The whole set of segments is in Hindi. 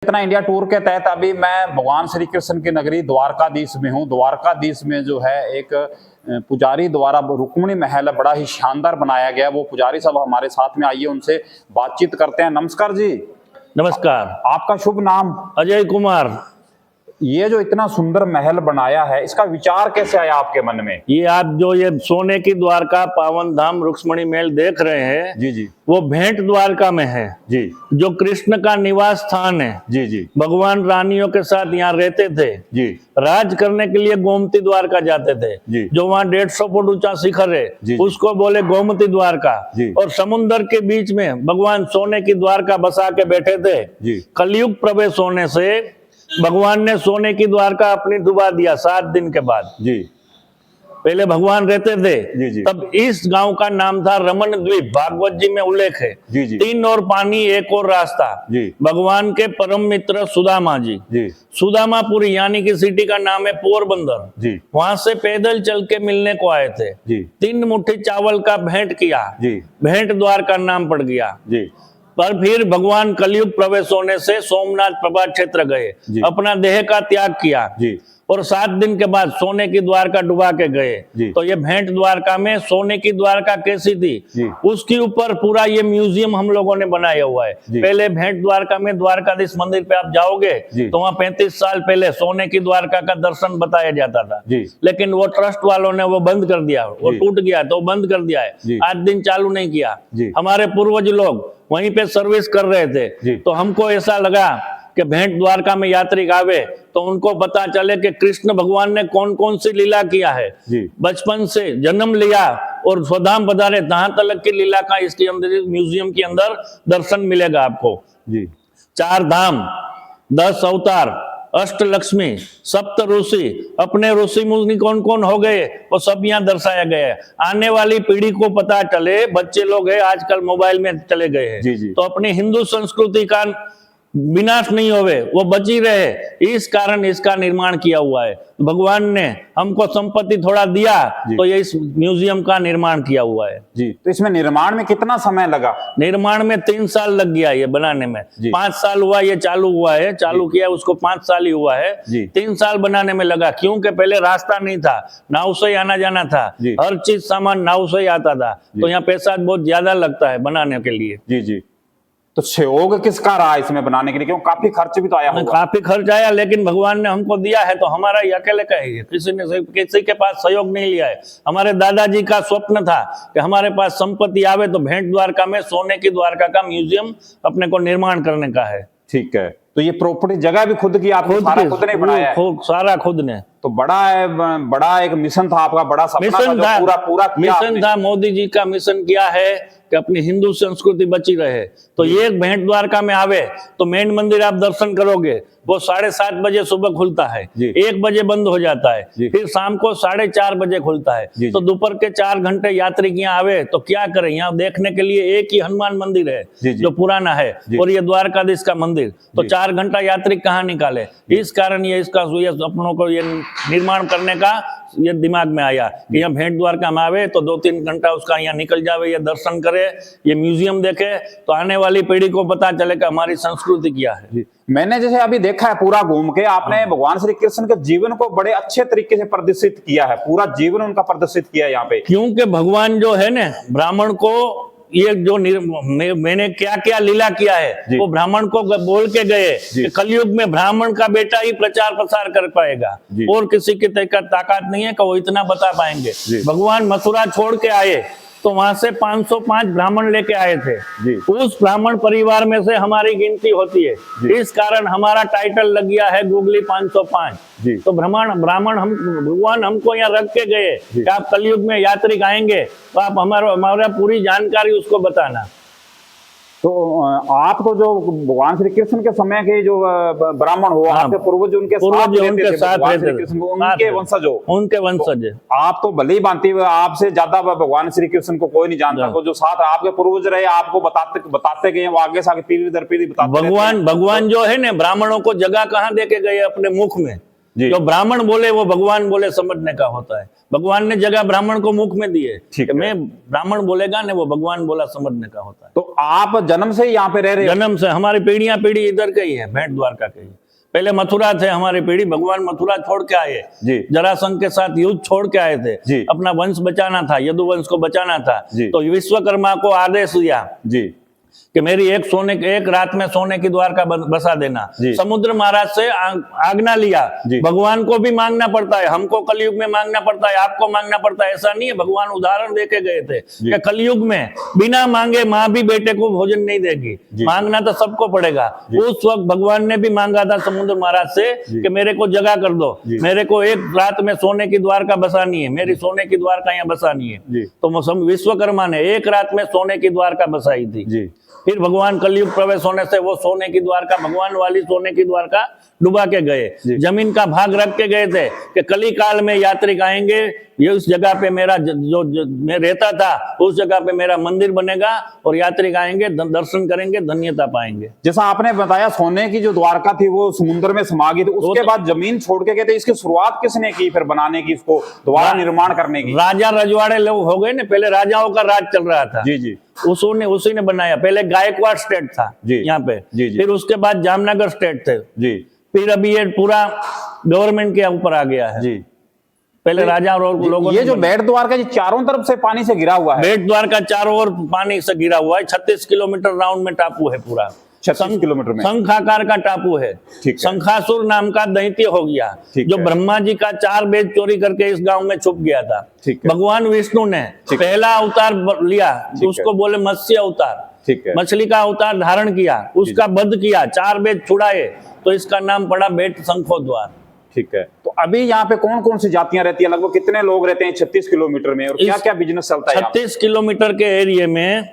इतना इंडिया टूर के तहत अभी मैं भगवान श्री कृष्ण की नगरी द्वारकाधीश में हूँ। द्वारकाधीश में जो है एक पुजारी द्वारा रुक्मिणी महल बड़ा ही शानदार बनाया गया। वो पुजारी साहब हमारे साथ में, आइए उनसे बातचीत करते हैं। नमस्कार जी। नमस्कार। आपका शुभ नाम? अजय कुमार। ये जो इतना सुंदर महल बनाया है, इसका विचार कैसे आया आपके मन में? ये आप जो ये सोने की द्वारका पावन धाम रुक्मिणी महल देख रहे हैं, जी जी, वो भेंट द्वारका में है जी, जो कृष्ण का निवास स्थान है। जी जी, भगवान रानियों के साथ यहाँ रहते थे। जी, राज करने के लिए गोमती द्वारका जाते थे, जी, जो वहाँ 150 फुट ऊंचा शिखर है, जी, उसको बोले गोमती द्वारका। जी, और समुन्दर के बीच में भगवान सोने की द्वारका बसा के बैठे थे। जी, कलयुग प्रवेश होने से भगवान ने सोने की द्वारका अपनी डुबा दिया 7 दिन के बाद। जी, पहले भगवान रहते थे। जी, जी, तब इस गांव का नाम था रमन द्वीप, भागवत जी में उल्लेख है। जी, जी, 3 और पानी 1 और रास्ता। जी, भगवान के परम मित्र सुदामा जी, जी, सुदामापुरी यानी कि सिटी का नाम है पोरबंदर, जी, वहां से पैदल चल के मिलने को आए थे। जी, 3 मुट्ठी चावल का भेंट किया, जी, भेंट द्वार का नाम पड़ गया। जी, पर फिर भगवान कलयुग प्रवेश होने से सोमनाथ प्रभा क्षेत्र गए, अपना देह का त्याग किया, जी, और 7 दिन के बाद सोने की द्वारका डुबा के गए। तो ये भेंट द्वारका में सोने की द्वारका कैसी थी, उसके ऊपर पूरा ये म्यूजियम हम लोगों ने बनाया हुआ है। पहले भेंट द्वारका में द्वारकाधीश मंदिर पे आप जाओगे तो वहाँ 35 साल पहले सोने की द्वारका का दर्शन बताया जाता था, लेकिन वो ट्रस्ट वालों ने वो बंद कर दिया, वो टूट गया तो बंद कर दिया है। आज दिन चालू नहीं किया। हमारे पूर्वज लोग वहीं पे सर्विस कर रहे थे, तो हमको ऐसा लगा कि भेंट द्वारका में यात्री आवे तो उनको पता चले कि कृष्ण भगवान ने कौन कौन सी लीला किया है। बचपन से जन्म लिया और स्वधाम पधारे तहां तक की लीला का इसके अंदर म्यूजियम के अंदर दर्शन मिलेगा आपको। 4 धाम, 10 अवतार, अष्टलक्ष्मी, सप्त ऋषि, अपने ऋषि मुनि कौन कौन हो गए वो सब यहाँ दर्शाया गया है। आने वाली पीढ़ी को पता चले, बच्चे लोग है आजकल मोबाइल में चले गए हैं, तो अपनी हिंदू संस्कृति का विनाश नहीं होवे, वो बची रहे, इस कारण इसका निर्माण किया हुआ है। भगवान ने हमको संपत्ति थोड़ा दिया तो ये इस म्यूजियम का निर्माण किया हुआ है। जी, तो इसमें निर्माण में कितना समय लगा? निर्माण में 3 साल लग गया ये बनाने में। 5 साल हुआ ये चालू हुआ है, चालू किया उसको 5 साल ही हुआ है। 3 साल बनाने में लगा, क्योंकि पहले रास्ता नहीं था, नाव से आना जाना था, हर चीज सामान नाव से ही आता था, तो यहाँ पैसा बहुत ज्यादा लगता है बनाने के लिए। जी जी, तो सहयोग किसका रहा इसमें बनाने के लिए? क्यों काफी खर्च भी तो आया होगा। काफी खर्च आया, लेकिन भगवान ने हमको दिया है तो हमारा ये अकेले का ही है, किसी के पास सहयोग नहीं लिया है। हमारे दादाजी का स्वप्न था कि हमारे पास संपत्ति आवे तो भेंट द्वारका में सोने की द्वारका का म्यूजियम अपने को निर्माण करने का है। ठीक है, तो ये प्रॉपर्टी जगह भी खुद की, आपको सारा खुद ने बनाया है? सारा खुद ने। तो बड़ा एक मिशन था आपका, बड़ा सपना था, जो पूरा किया मिशन था। मोदी जी का मिशन क्या है कि अपनी हिंदू संस्कृति बची रहे। तो ये भेंट द्वारका में आवे तो मेन मंदिर आप दर्शन करोगे, वो 7:30 बजे सुबह खुलता है, 1 बजे बंद हो जाता है, फिर शाम को 4:30 बजे खुलता है। तो दोपहर के 4 घंटे यात्री यहाँ आवे तो क्या करें? यहाँ देखने के लिए एक ही हनुमान मंदिर है जो पुराना है, और ये द्वारकाधीश का मंदिर, तो 4 घंटा यात्री कहाँ निकाले। इस कारण ये इसका अपनों को ये निर्माण करने का ये दिमाग में आया कि यहाँ भेंट द्वारका में आवे तो 2-3 घंटा उसका यहाँ निकल जावे, ये दर्शन करे, ये म्यूजियम देखे, तो आने वाली पीढ़ी को पता चले कि हमारी संस्कृति क्या है। मैंने जैसे अभी देखा है पूरा घूम के, आपने भगवान श्री कृष्ण के जीवन को बड़े अच्छे तरीके से प्रदर्शित किया है, पूरा जीवन उनका प्रदर्शित किया है यहाँ पे। क्योंकि भगवान जो है ना, ब्राह्मण को ये जो मैंने क्या क्या लीला किया है वो ब्राह्मण को बोल के गए कि कलयुग में ब्राह्मण का बेटा ही प्रचार प्रसार कर पाएगा, और किसी की ताकत नहीं है कि वो इतना बता पाएंगे। भगवान मथुरा छोड़ के आए तो वहां से 505 ब्राह्मण लेके आए थे, उस ब्राह्मण परिवार में से हमारी गिनती होती है, इस कारण हमारा टाइटल लग गया है गूगली 505। तो ब्राह्मण हम भगवान हमको यहाँ रख के गए कि आप कलयुग में यात्री आएंगे तो आप हमारा पूरी जानकारी उसको बताना। तो आप तो जो भगवान श्री कृष्ण के समय के जो ब्राह्मण हो, आपके पूर्वज उनके साथ रहते थे, उनके वंशज। आप तो भले ही बांधते हुए, आपसे ज्यादा भगवान श्री कृष्ण को कोई नहीं जानता, तो जो साथ आपके पूर्वज रहे आपको बताते गए, वो आगे से आगे पीढ़ी दर पीढ़ी बताते। भगवान जो है ना, ब्राह्मणों को जगह कहाँ दे के गए? अपने मुख में। जी। जो ब्राह्मण बोले वो भगवान बोले समझने का होता है। भगवान ने जगह ब्राह्मण को मुख में दी है ठीक कि है। मैं ब्राह्मण बोलेगा ना वो भगवान बोला समझने का होता है। तो आप जन्म से ही यहाँ पे रह रहे हो? जन्म से हमारी पीढ़ी इधर के ही है, भेंट द्वारका के ही। पहले मथुरा थे हमारी पीढ़ी, भगवान मथुरा छोड़ के आए जी। जरासंध के साथ युद्ध छोड़ के आए थे जी। अपना वंश बचाना था, यदुवंश को बचाना था। जी। तो विश्वकर्मा को आदेश दिया जी कि मेरी एक रात में सोने की द्वारका बसा देना। जी। समुद्र महाराज से आज्ञा लिया। जी। भगवान को भी मांगना पड़ता है, हमको कलयुग में मांगना पड़ता है, आपको मांगना पड़ता है, ऐसा नहीं है। भगवान उदाहरण देके गए थे कि कलयुग में बिना मांगे माँ भी बेटे को भोजन नहीं देगी, मांगना तो सबको पड़ेगा। उस वक्त भगवान ने भी मांगा था समुद्र महाराज से कि मेरे को जगह कर दो, मेरे को एक रात में सोने की द्वारका बसानी है, मेरी सोने की द्वारका यहाँ बसानी है। तो विश्वकर्मा ने एक रात में सोने की द्वारका बसाई थी। फिर भगवान कलयुग प्रवेश होने से वो सोने की द्वारका, भगवान वाली सोने की द्वारका डुबा के गए। जमीन का भाग रख के गए थे कि कली काल में यात्री आएंगे, ये उस जगह पे मेरा जो मैं रहता था उस जगह पे मेरा मंदिर बनेगा और यात्री आएंगे, दर्शन करेंगे, धन्यता पाएंगे। जैसा आपने बताया सोने की जो द्वारका थी वो समुद्र में समा गई, तो उसके बाद जमीन छोड़ के गए थे। इसकी शुरुआत किसने की फिर बनाने की, इसको दोबारा निर्माण करने की? राजा रजवाड़े लोग हो गए ना, पहले राजाओं का राज चल रहा था। जी उसी ने बनाया। पहले गायकवाड़ स्टेट था यहाँ पे, फिर उसके बाद जामनगर स्टेट थे जी, फिर अभी ये पूरा गवर्नमेंट के ऊपर आ गया है जी। पहले राजा और लोगों ये जो बेट द्वारका जी चारों तरफ से पानी से घिरा हुआ है, बेट द्वारका चारों ओर पानी से घिरा हुआ है। 36 किलोमीटर राउंड में टापू है पूरा, 36 किलोमीटर में शंख आकार का टापू है। शंखासुर नाम का दैत्य हो गया जो ब्रह्मा जी का 4 वेद चोरी करके इस गांव में छुप गया था। भगवान विष्णु ने पहला अवतार लिया, उसको बोले मत्स्य अवतार, मछली का अवतार धारण किया, उसका वध किया, 4 वेद छुड़ाए, तो इसका नाम पड़ा बेट शंखोद्वार। ठीक है। तो अभी यहाँ पे कौन कौन सी जातियां रहती है, लगभग कितने लोग रहते हैं 36 किलोमीटर में, और क्या क्या बिजनेस चलता है? 36 किलोमीटर के एरिया में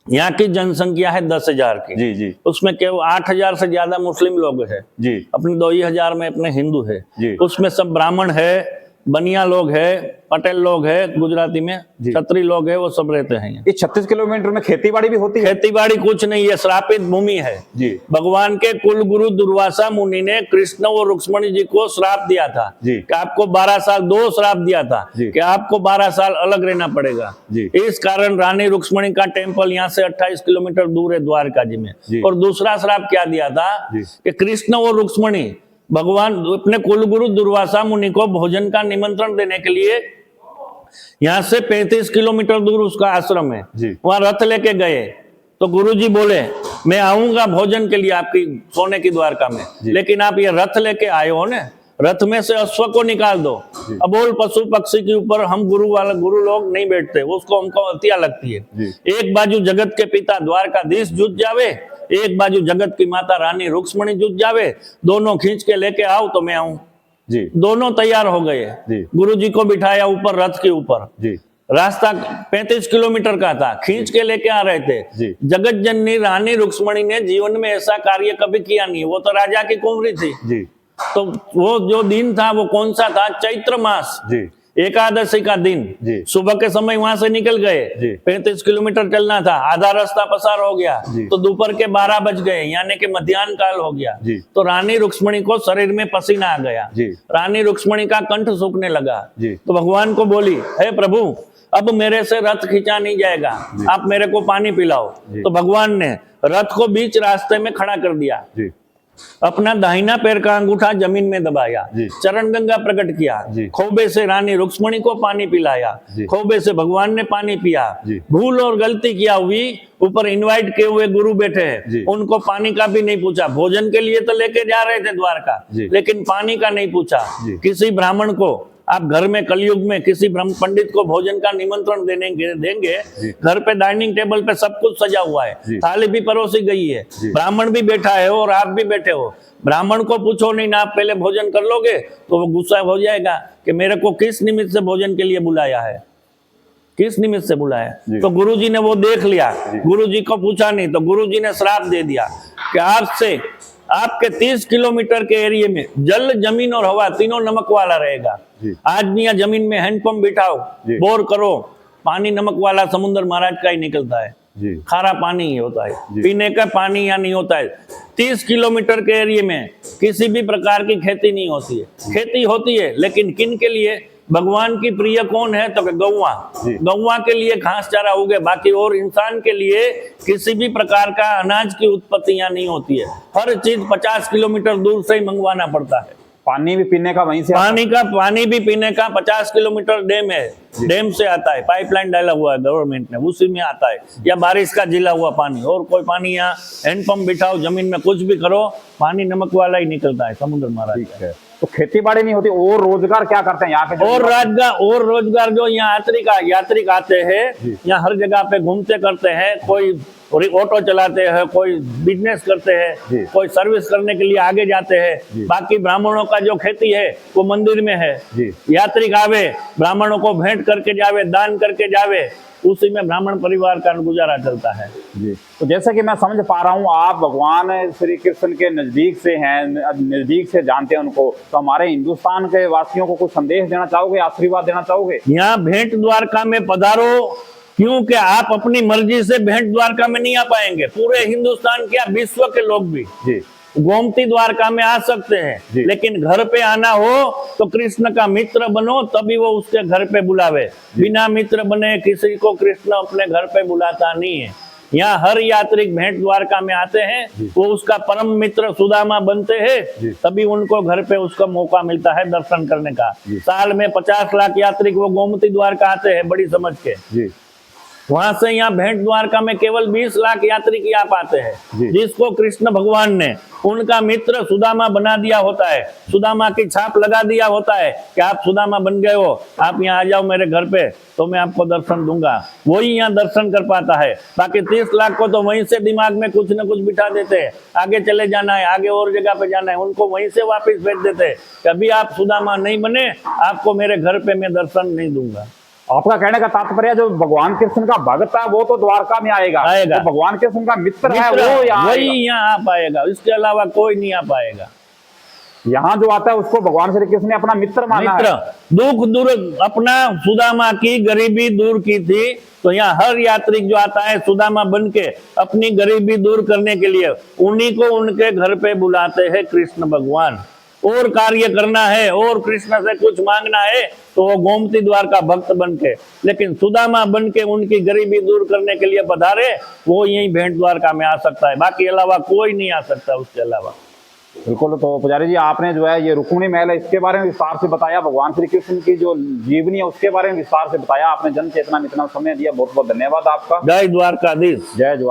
यहाँ की जनसंख्या है 10,000 की जी। उसमें केवल 8,000 से ज्यादा मुस्लिम लोग हैं जी, अपने 2,000 में अपने हिंदू है जी। उसमें सब ब्राह्मण है, बनिया लोग है, पटेल लोग है, गुजराती में छत्री लोग है, वो सब रहते हैं। ये 36 किलोमीटर में खेती बाड़ी भी होती है? खेती बाड़ी कुछ नहीं है, श्रापित भूमि है जी। भगवान के कुल गुरु दुर्वासा मुनि ने कृष्ण और रुक्मणी जी को श्राप दिया था कि आपको 12 साल, 2 श्राप दिया था कि आपको 12 साल अलग रहना पड़ेगा। इस कारण रानी रुक्मणी का टेम्पल यहाँ से 28 किलोमीटर दूर है द्वारका जी में। और दूसरा श्राप क्या दिया था कि कृष्ण और रुक्मणी भगवान अपने कुलगुरु दुर्वासा मुनि को भोजन का निमंत्रण देने के लिए यहाँ से 35 किलोमीटर दूर उसका आश्रम है, वहां रथ लेके गए। तो गुरुजी बोले मैं आऊंगा भोजन के लिए आपकी सोने की द्वारका में, लेकिन आप ये रथ लेके आए हो ना, रथ में से अश्व को निकाल दो। अबोल पशु पक्षी के ऊपर हम गुरु लोग नहीं बैठते, उसको हमको हत्या लगती है। एक बाजू जगत के पिता द्वारकाधीश जुट जावे, एक बाजू जगत की माता रानी रुक्मणी जुट जावे, दोनों खींच के लेके आओ तो मैं आऊं जी। दोनों तैयार हो गए, गुरु जी को बिठाया ऊपर रथ के ऊपर। रास्ता 35 किलोमीटर का था, खींच के लेके आ रहे थे। जगत जननी रानी रुक्मणी ने जीवन में ऐसा कार्य कभी किया नहीं, वो तो राजा की कुंवरी थी। तो वो जो दिन था वो कौन सा था? चैत्र मास एकादशी का दिन। सुबह के समय वहां से निकल गए, 35 किलोमीटर चलना था, आधा रास्ता पसार हो गया, तो दोपहर के 12 बज गए, यानी कि मध्याह्न काल हो गया। तो रानी रुक्मणी को शरीर में पसीना आ गया, रानी रुक्मणी का कंठ सूखने लगा। तो भगवान को बोली, हे प्रभु अब मेरे से रथ खींचा नहीं जाएगा, आप मेरे को पानी पिलाओ। तो भगवान ने रथ को बीच रास्ते में खड़ा कर दिया, अपना दाहिना पैर का अंगूठा जमीन में दबाया, चरण गंगा प्रकट किया, खोबे से रानी रुक्मणी को पानी पिलाया, खोबे से भगवान ने पानी पिया। भूल और गलती किया हुई ऊपर इनवाइट किए हुए गुरु बैठे हैं, उनको पानी का भी नहीं पूछा। भोजन के लिए तो लेके जा रहे थे द्वारका, लेकिन पानी का नहीं पूछा। किसी ब्राह्मण को आप घर में कलयुग में किसी ब्रह्म पंडित को भोजन का निमंत्रण देंगे, घर पे डाइनिंग टेबल पे सब कुछ सजा हुआ है, थाली भी परोसी गई है, ब्राह्मण भी बैठा है और आप भी बैठे हो। ब्राह्मण को पूछो नहीं ना, आप पहले भोजन कर लोगे तो वो गुस्सा हो जाएगा कि मेरे को किस निमित्त से भोजन के लिए बुलाया है, किस निमित्त से बुलाया। तो गुरुजी ने वो देख लिया, गुरुजी को पूछा नहीं, तो गुरुजी ने श्राप दे दिया कि आपसे आपके 30 किलोमीटर के एरिया में जल, जमीन और हवा तीनों नमक वाला रहेगा। आदमी या जमीन में हैंडपंप बिठाओ, बोर करो, पानी नमक वाला समुद्र महाराज का ही निकलता है। जी। खारा पानी ही होता है, पीने का पानी यहाँ नहीं होता है। 30 किलोमीटर के एरिया में किसी भी प्रकार की खेती नहीं होती है। खेती होती है लेकिन किन के लिए? भगवान की प्रिय कौन है? तो गौवा। गौवा के लिए घास चारा उगे, बाकी और इंसान के लिए किसी भी प्रकार का अनाज की उत्पत्ति यहाँ नहीं होती है। हर चीज 50 किलोमीटर दूर से ही मंगवाना पड़ता है। पानी भी पीने का वहीं से पानी भी पीने का 50 किलोमीटर डैम है, डैम से आता है, पाइपलाइन डाला हुआ है गवर्नमेंट ने, उसी में आता है। या बारिश का जिला हुआ पानी, और कोई पानी यहाँ हैंडपंप बिठाओ, जमीन में कुछ भी करो, पानी नमक वाला ही निकलता है, समुद्र महाराज। ठीक है, तो खेती बाड़ी नहीं होती, और रोजगार क्या करते हैं यहाँ पे? और रोजगार जो यहाँ यात्री आते हैं, यहाँ हर जगह पे घूमते करते हैं, कोई ऑटो चलाते हैं, कोई बिजनेस करते हैं, कोई सर्विस करने के लिए आगे जाते हैं। बाकी ब्राह्मणों का जो खेती है वो मंदिर में है। यात्री आवे, ब्राह्मणों को भेंट करके जावे, दान करके जावे, उसी में ब्राह्मण परिवार का गुजारा चलता है। जी। तो जैसा कि मैं समझ पा रहा हूँ, आप भगवान श्री कृष्ण के नजदीक से हैं, नजदीक से जानते हैं उनको, तो हमारे हिंदुस्तान के वासियों को कुछ संदेश देना चाहोगे, आशीर्वाद देना चाहोगे? यहाँ भेंट द्वारका में पधारो, क्योंकि आप अपनी मर्जी से भेंट द्वारका में नहीं आ पाएंगे। पूरे हिंदुस्तान के, विश्व के लोग भी गोमती द्वारका में आ सकते हैं, लेकिन घर पे आना हो तो कृष्ण का मित्र बनो, तभी वो उसके घर पे बुलावे। बिना मित्र बने किसी को कृष्ण अपने घर पे बुलाता नहीं है। यहाँ हर यात्री भेंट द्वारका में आते हैं, वो उसका परम मित्र सुदामा बनते हैं, तभी उनको घर पे उसका मौका मिलता है दर्शन करने का। साल में 50 लाख यात्री वो गोमती द्वारका आते हैं, बड़ी समझ के। वहां से यहाँ भेंट द्वारका में केवल 20 लाख यात्री की आप आते हैं, जिसको कृष्ण भगवान ने उनका मित्र सुदामा बना दिया होता है, सुदामा की छाप लगा दिया होता है कि आप सुदामा बन गए हो, आप यहाँ आ जाओ मेरे घर पे, तो मैं आपको दर्शन दूंगा। वही यहाँ दर्शन कर पाता है। बाकी 30 लाख को तो वहीं से दिमाग में कुछ न कुछ बिठा देते हैं, आगे चले जाना है, आगे और जगह पे जाना है, उनको वहीं से वापिस भेज देते हैं। कभी आप सुदामा नहीं बने, आपको मेरे घर पे मैं दर्शन नहीं दूंगा। आपका कहने का तात्पर्य, जो भगवान कृष्ण का भक्त है वो तो द्वारका में आएगा, तो भगवान कृष्ण का मित्र है वो वही यहाँ आ पाएगा, इसके अलावा कोई नहीं आ पाएगा। यहाँ जो आता है उसको भगवान श्री कृष्ण ने अपना मित्र माना है। दुख दूर, अपना सुदामा की गरीबी दूर की थी, तो यहाँ हर यात्री जो आता है सुदामा बन के अपनी गरीबी दूर करने के लिए उन्हीं को उनके घर पे बुलाते हैं कृष्ण भगवान। और कार्य करना है और कृष्ण से कुछ मांगना है तो वो गोमती द्वारका भक्त बन के, लेकिन सुदामा बन के उनकी गरीबी दूर करने के लिए पधारे, वो यही भेंट द्वारका में आ सकता है, बाकी अलावा कोई नहीं आ सकता उसके अलावा। बिल्कुल। तो पुजारी जी, आपने जो है ये रुक्मिणी महल है, इसके बारे में विस्तार से बताया, भगवान श्री कृष्ण की जो जीवनी है उसके बारे में विस्तार से बताया, आपने जन चेतना में इतना समय दिया, बहुत बहुत धन्यवाद आपका। जय द्वारकाधीश। जय